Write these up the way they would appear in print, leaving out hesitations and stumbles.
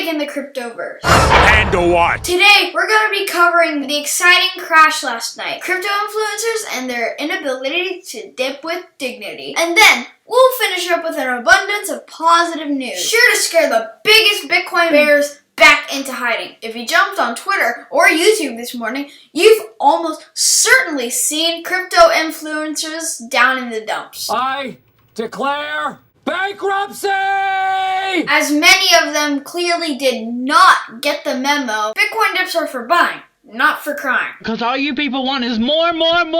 week in the cryptoverse. And what? Today, we're going to be covering the exciting crash last night, crypto influencers and their inability to dip with dignity. And then, we'll finish up with an abundance of positive news, sure to scare the biggest Bitcoin bears back into hiding. If you jumped on Twitter or YouTube this morning, you've almost certainly seen crypto influencers down in the dumps. I declare bankruptcy! As many of them clearly did not get the memo, Bitcoin dips are for buying, not for crying. Because all you people want is more. Welcome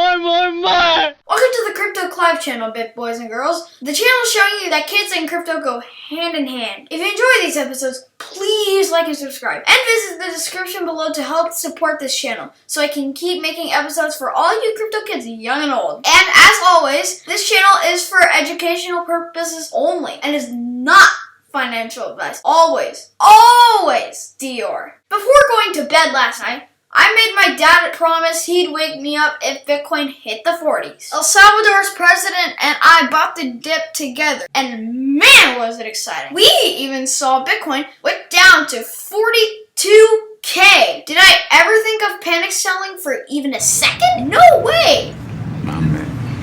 to the Crypto Clive channel, Bit Boys and Girls. The channel showing you that kids and crypto go hand in hand. If you enjoy these episodes, please like and subscribe. And visit the description below to help support this channel, so I can keep making episodes for all you crypto kids, young and old. And as always, this channel is for educational purposes only, and is not financial advice. Always Dior. Before going to bed last night, I made my dad promise he'd wake me up if Bitcoin hit the 40s. El Salvador's president and I bought the dip together, and man was it exciting. We even saw Bitcoin wick down to 42K. Did I ever think of panic selling for even a second? No way!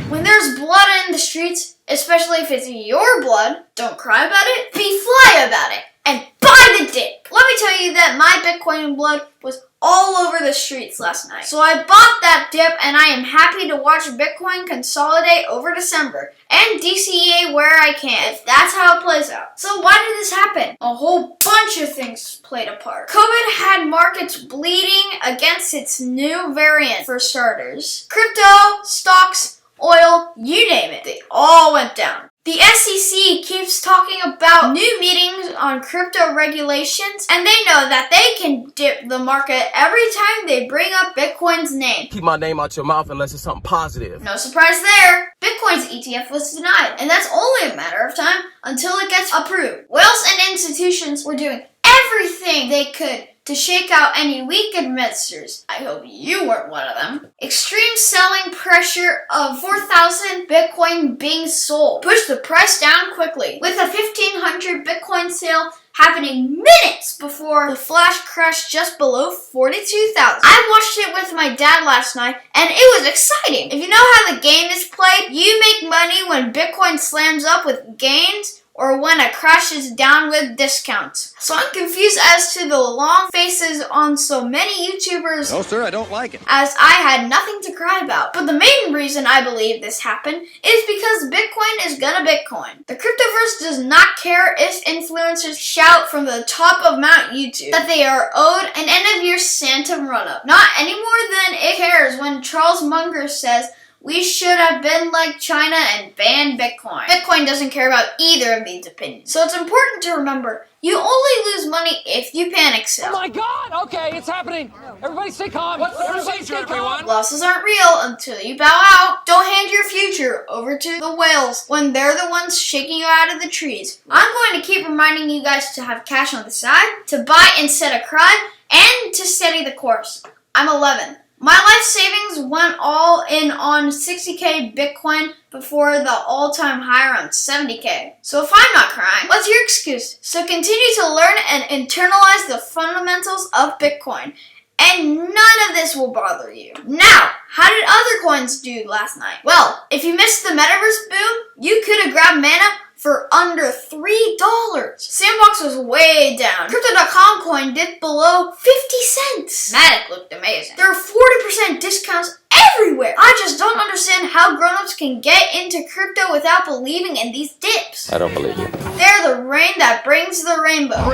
When there's blood in the streets, especially if it's your blood, don't cry about it, be fly about it, and buy the dip. Let me tell you that my Bitcoin blood was all over the streets last night. So I bought that dip, and I am happy to watch Bitcoin consolidate over December and DCA where I can, if that's how it plays out. So why did this happen? A whole bunch of things played a part. COVID had markets bleeding against its new variant, for starters. Crypto, stocks, oil, you name it, they all went down. The SEC keeps talking about new meetings on crypto regulations, and they know that they can dip the market every time they bring up Bitcoin's name. Keep my name out your mouth unless it's something positive. No surprise there. Bitcoin's ETF was denied, and that's only a matter of time until it gets approved. Whales and institutions were doing everything they could to shake out any weak investors. I hope you weren't one of them. Extreme selling pressure of 4,000 Bitcoin being sold pushed the price down quickly, with a 1,500 Bitcoin sale happening minutes before the flash crashed just below 42,000. I watched it with my dad last night, and it was exciting. If you know how the game is played, you make money when Bitcoin slams up with gains, or when it crashes down with discounts. So I'm confused as to the long faces on so many YouTubers. No, sir, I don't like it. As I had nothing to cry about. But the main reason I believe this happened is because Bitcoin is gonna Bitcoin. The cryptoverse does not care if influencers shout from the top of Mount YouTube that they are owed an end-of-year Santa run-up. Not any more than it cares when Charles Munger says, "We should have been like China and banned Bitcoin." Bitcoin doesn't care about either of these opinions. So it's important to remember, you only lose money if you panic sell. Oh my God! Okay, it's happening. Everybody stay calm. What's the procedure, everyone? Losses aren't real until you bow out. Don't hand your future over to the whales when they're the ones shaking you out of the trees. I'm going to keep reminding you guys to have cash on the side, to buy instead of cry, and to steady the course. I'm 11. My life savings went all in on 60K Bitcoin before the all-time high around 70K. So if I'm not crying, what's your excuse? So continue to learn and internalize the fundamentals of Bitcoin, and none of this will bother you. Now, how did other coins do last night? Well, if you missed the metaverse boom, you could have grabbed Mana for under $3. Sandbox was way down. Crypto.com coin dipped below 50 cents. Matic looked amazing. There are 40% discounts everywhere. I just don't understand how grown-ups can get into crypto without believing in these dips. I don't believe you. They're the rain that brings the rainbow.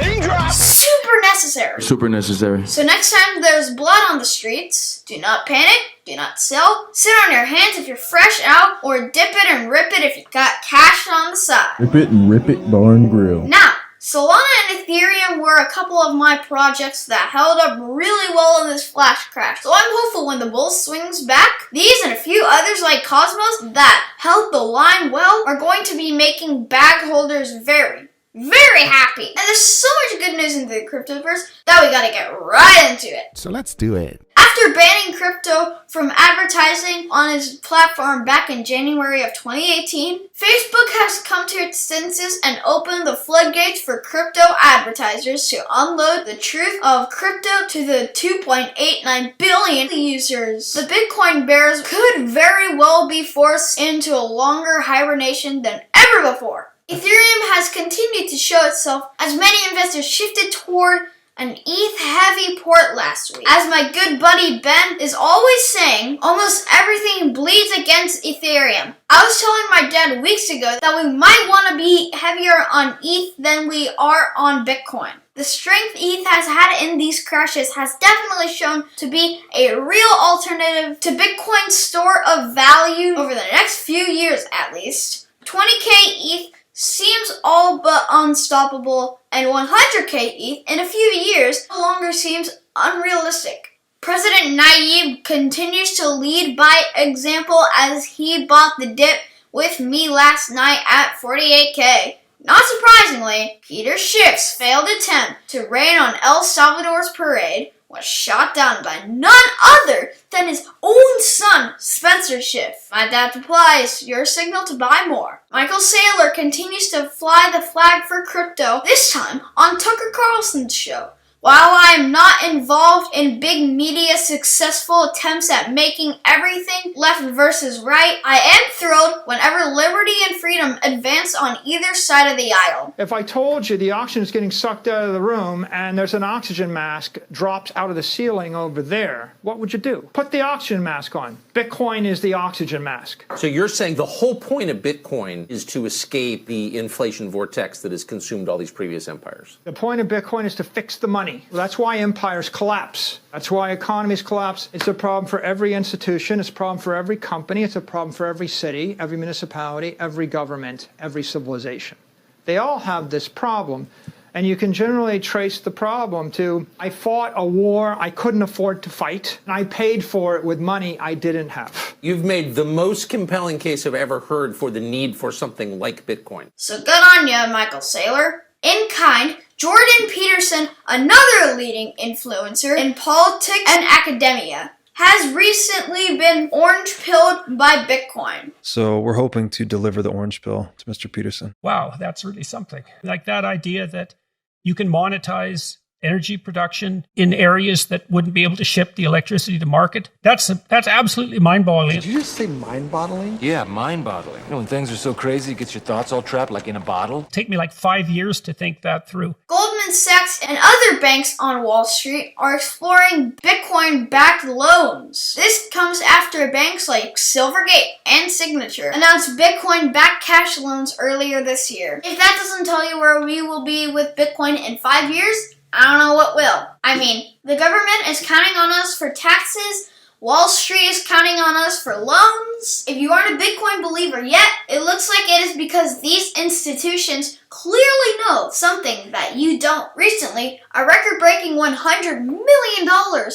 Super necessary. Super necessary. So next time there's blood on the streets, do not panic, do not sell, sit on your hands if you're fresh out, or dip it and rip it if you got cash on the side. Rip it and rip it, bar and grill. Now, Solana and Ethereum were a couple of my projects that held up really well in this flash crash. So I'm hopeful when the bull swings back, these and a few others like Cosmos that held the line well are going to be making bag holders very happy. And there's so much good news in the cryptoverse that we gotta get right into it. So let's do it. After After banning crypto from advertising on its platform back in January of 2018, Facebook has come to its senses and opened the floodgates for crypto advertisers to unload the truth of crypto to the 2.89 billion users. The Bitcoin bears could very well be forced into a longer hibernation than ever before. Ethereum has continued to show itself as many investors shifted toward an ETH-heavy port last week. As my good buddy Ben is always saying, almost everything bleeds against Ethereum. I was telling my dad weeks ago that we might want to be heavier on ETH than we are on Bitcoin. The strength ETH has had in these crashes has definitely shown to be a real alternative to Bitcoin's store of value over the next few years at least. 20k ETH seems all but unstoppable, and 100k ETH in a few years no longer seems unrealistic. President Nayib continues to lead by example as he bought the dip with me last night at 48k. Not surprisingly, Peter Schiff's failed attempt to rain on El Salvador's parade was shot down by none other than his own son, Spencer Schiff. My dad replies, your signal to buy more. Michael Saylor continues to fly the flag for crypto, this time on Tucker Carlson's show. While I am not involved in big media successful attempts at making everything left versus right, I am thrilled whenever liberty and freedom advance on either side of the aisle. If I told you the oxygen is getting sucked out of the room and there's an oxygen mask drops out of the ceiling over there, what would you do? Put the oxygen mask on. Bitcoin is the oxygen mask. So you're saying the whole point of Bitcoin is to escape the inflation vortex that has consumed all these previous empires? The point of Bitcoin is to fix the money. That's why empires collapse. That's why economies collapse. It's a problem for every institution. It's a problem for every company. It's a problem for every city, every municipality, every government, every civilization. They all have this problem. And you can generally trace the problem to, I fought a war I couldn't afford to fight, and I paid for it with money I didn't have. You've made the most compelling case I've ever heard for the need for something like Bitcoin. So good on ya, Michael Saylor. In kind, Jordan Peterson, another leading influencer in politics and academia, has recently been orange-pilled by Bitcoin. So we're hoping to deliver the orange pill to Mr. Peterson. Wow, that's really something. Like that idea that you can monetize energy production in areas that wouldn't be able to ship the electricity to market. That's absolutely mind-boggling. Did you just say mind-boggling? Yeah, mind-boggling. You know, when things are so crazy, it gets your thoughts all trapped like in a bottle. Take me like 5 years to think that through. Goldman Sachs and other banks on Wall Street are exploring Bitcoin-backed loans. This comes after banks like Silvergate and Signature announced Bitcoin-backed cash loans earlier this year. If that doesn't tell you where we will be with Bitcoin in 5 years, I don't know what will. I mean, the government is counting on us for taxes. Wall Street is counting on us for loans. If you aren't a Bitcoin believer yet, it looks like it is because these institutions clearly know something that you don't. Recently, a record-breaking $100 million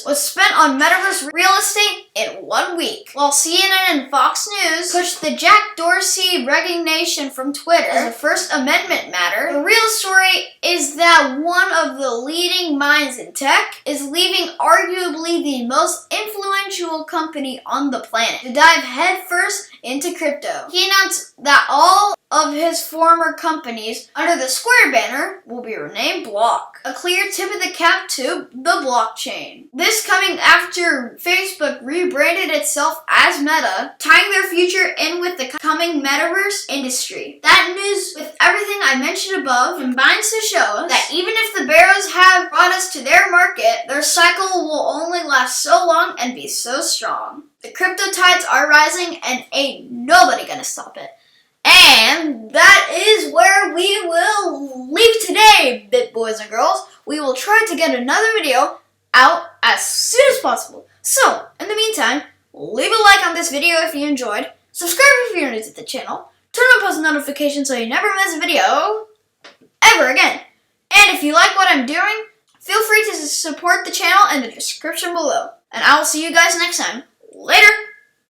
was spent on metaverse real estate in 1 week, while CNN and Fox News pushed the Jack Dorsey resignation from Twitter as a First Amendment matter. The real story is that one of the leading minds in tech is leaving arguably the most influential company on the planet to dive headfirst into crypto. He announced that all of his former companies under the Square banner will be renamed Block, a clear tip of the cap to the blockchain. This coming after Facebook rebranded itself as Meta, tying their future in with the coming metaverse industry. That news, with everything I mentioned above, combines to show us that even if the bears have brought us to their market, their cycle will only last so long and be so strong. The crypto tides are rising and ain't nobody gonna stop it. And that is where we will leave today, Bit Boys and Girls. We will try to get another video out as soon as possible. So, in the meantime, leave a like on this video if you enjoyed, subscribe if you're new to the channel, turn on post notifications so you never miss a video ever again. And if you like what I'm doing, feel free to support the channel in the description below. And I will see you guys next time. Later!